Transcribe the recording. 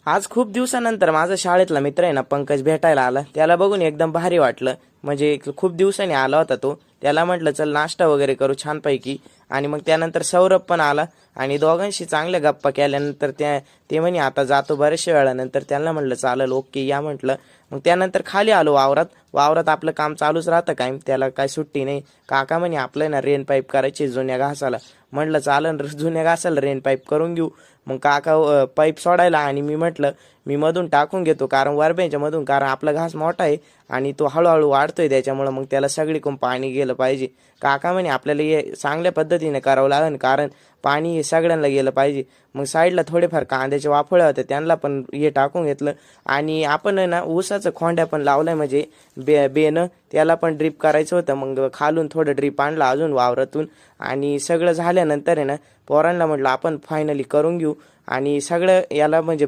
आज खूप दिवसानंतर माझा शाळेतला मित्र आहे ना पंकज भेटायला आला. त्याला बघून एकदम भारी वाटलं. म्हणजे खूप दिवसांनी आला होता तो. त्याला म्हटलं चल नाश्ता वगैरे करू छानपैकी. आणि मग त्यानंतर सौरभ पण आला आणि दोघांशी चांगल्या गप्पा केल्यानंतर ते म्हणे आता जातो बऱ्याचशा वेळानंतर. त्यांना म्हटलं चालेल ओके या म्हटलं. मग त्यानंतर खाली आलो वावरात. वावरात आपलं काम चालूच राहतं काय, त्याला काय सुट्टी नाही. काका म्हणे आपलं ना रेन पाईप करायची जुन्या घासाला. म्हटलं चालन जुन्या घासाला रेन पाईप करून घेऊ. मग काका पाईप सोडायला आणि मी म्हटलं मी मधून टाकून घेतो कारण वरब्यांच्या मधून, कारण आपला घास मोठा आहे आणि तो हळूहळू वाढतोय त्याच्यामुळं मग त्याला सगळीकडून पाणी गेलं पाहिजे. काका म्हणे आपल्याला हे चांगल्या पद्धतीने करावं लागेल कारण पाणी हे सगळ्यांना गेलं पाहिजे. मग साईडला थोडेफार कांद्याचे वाफळे होते त्यांना पण हे टाकून घेतलं. आणि आपण ना ऊसाचं खोंड्या पण लावलंय म्हणजे बेनं त्याला पण ड्रीप करायचं होतं. मग खालून थोडं ड्रीप आणलं अजून वावरातून. आणि सगळं झाल्यानंतर आहे ना पोरांना म्हटलं आपण फायनली करून घेऊ. आणि सगळं याला म्हणजे